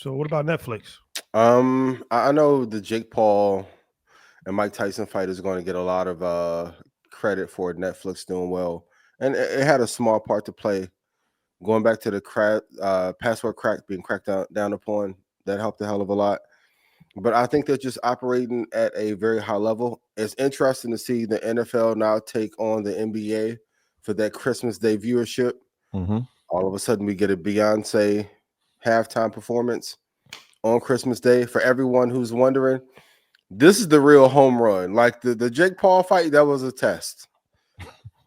So what about Netflix? I know the Jake Paul and Mike Tyson fight is going to get a lot of credit for Netflix doing well, and it had a small part to play. Going back to the password crack being cracked down upon, that helped a hell of a lot. But I think they're just operating at a very high level. It's interesting to see the NFL now take on the NBA for that Christmas Day viewership. Mm-hmm. All of a sudden, we get a Beyonce halftime performance on Christmas Day. For everyone who's wondering, this is the real home run. Like the Jake Paul fight, that was a test.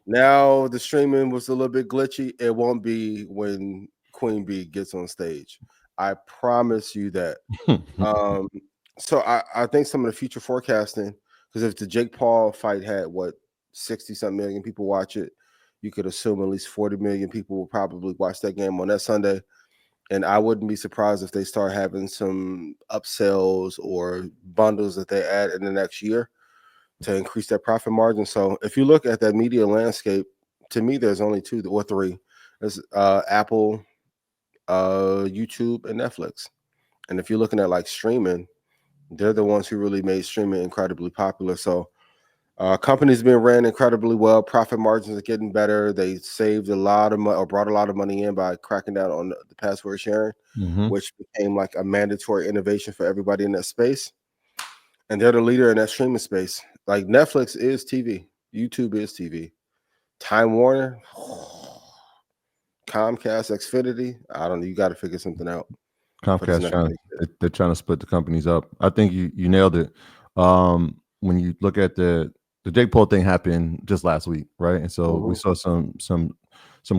Now the streaming was a little bit glitchy. It won't be when Queen Bee gets on stage. I promise you that. Um, so I think some of the future forecasting, because if the Jake Paul fight had 60-something million people watch it, you could assume at least 40 million people will probably watch that game on that Sunday. And I wouldn't be surprised if they start having some upsells or bundles that they add in the next year to increase their profit margin. So if you look at that media landscape, to me, there's only two or three. There's Apple, YouTube, and Netflix. And if you're looking at like streaming, they're the ones who really made streaming incredibly popular. So companies being ran incredibly well. Profit margins are getting better. They saved a lot of money or brought a lot of money in by cracking down on the password sharing, Mm-hmm. which became like a mandatory innovation for everybody in that space. And they're the leader in that streaming space. Like Netflix is TV, YouTube is TV, Time Warner, Comcast, Xfinity. I don't know. You got to figure something out for this Comcast Netflix. they're trying to split the companies up. I think you nailed it. When you look at the Jake Paul thing happened just last week, right? And so we saw some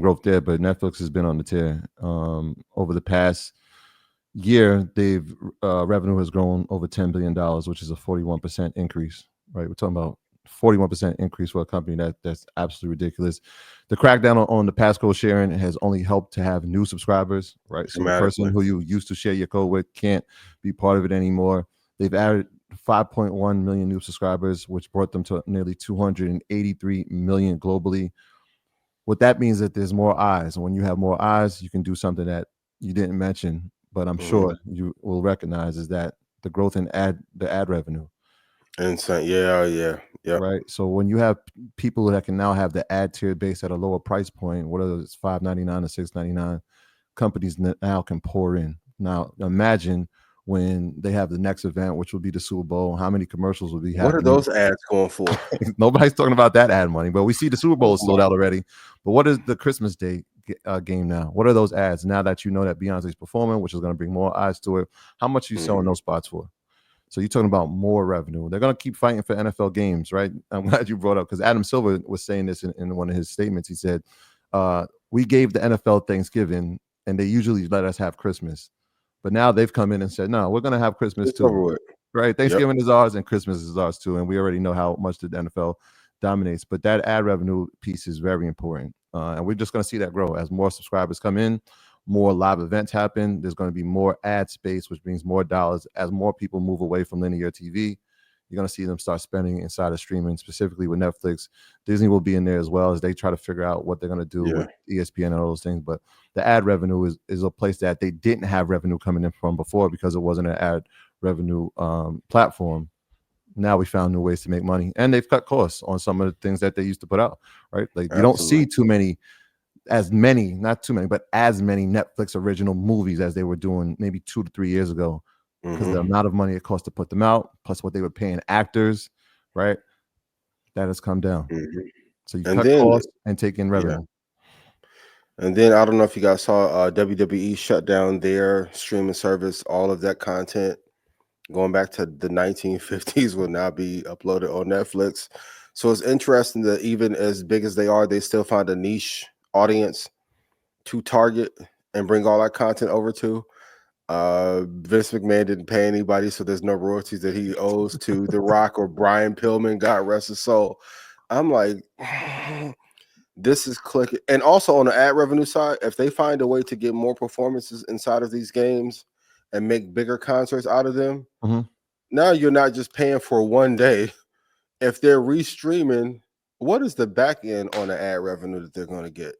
growth there, but Netflix has been on the tear. Over the past year, they've revenue has grown over $10 billion, which is a 41% increase, right? We're talking about 41% increase for a company that's absolutely ridiculous. The crackdown on the passcode sharing has only helped to have new subscribers, right? So the person who you used to share your code with can't be part of it anymore. They've added 5.1 million new subscribers, which brought them to nearly 283 million globally. What that means is that there's more eyes. And when you have more eyes, you can do something that you didn't mention, but I'm sure you will recognize is that the growth in the ad revenue. Insane. Yeah. Right. So when you have people that can now have the ad tier base at a lower price point, whether it's $5.99 or $6.99, companies now can pour in. Now imagine when they have the next event, which will be the Super Bowl, how many commercials will be happening? What are those ads going for? Nobody's talking about that ad money, but we see the Super Bowl is sold out already. But what is the Christmas Day game now? What are those ads now that you know that Beyonce's performing, which is going to bring more eyes to it? How much are you selling those spots for? So you're talking about more revenue. They're going to keep fighting for NFL games, right? I'm glad you brought up because Adam Silver was saying this in one of his statements. He said, we gave the NFL Thanksgiving and they usually let us have Christmas. But now they've come in and said, no, we're going to have Christmas too. Right? Thanksgiving is ours and Christmas is ours too. And we already know how much the NFL dominates. But that ad revenue piece is very important. And we're just going to see that grow as more subscribers come in. More live events happen. There's going to be more ad space, which brings more dollars. As more people move away from linear TV, you're going to see them start spending inside of streaming, specifically with Netflix. Disney will be in there as well as they try to figure out what they're going to do with ESPN and all those things. But the ad revenue is a place that they didn't have revenue coming in from before because it wasn't an ad revenue platform. Now we found new ways to make money, and they've cut costs on some of the things that they used to put out, right? Like you don't see not too many, but as many Netflix original movies as they were doing maybe 2 to 3 years ago because the amount of money it cost to put them out, plus what they were paying actors, right? That has come down. So you cut costs and take in revenue. And then I don't know if you guys saw WWE shut down their streaming service. All of that content going back to the 1950s will now be uploaded on Netflix. So it's interesting that even as big as they are, they still find a niche audience to target and bring all that content over to. Vince McMahon didn't pay anybody, so there's no royalties that he owes to The Rock or Brian Pillman, God rest his soul. I'm like, this is clicking. And also on the ad revenue side, if they find a way to get more performances inside of these games and make bigger concerts out of them, now you're not just paying for one day. If they're restreaming, what is the back end on the ad revenue that they're going to get?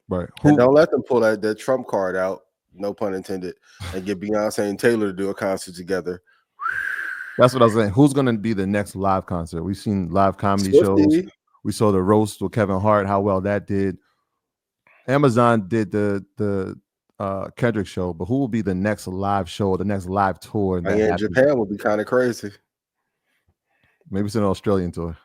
Right. And don't let them pull that Trump card out. no pun intended, and get Beyonce and Taylor to do a concert together. That's what I was saying. Who's going to be the next live concert? We've seen live comedy shows. Swiftie. We saw the roast with Kevin Hart, how well that did. Amazon did the Kendrick show, but who will be the next live show, the next live tour? In Japan would be kind of crazy. Maybe it's an Australian tour.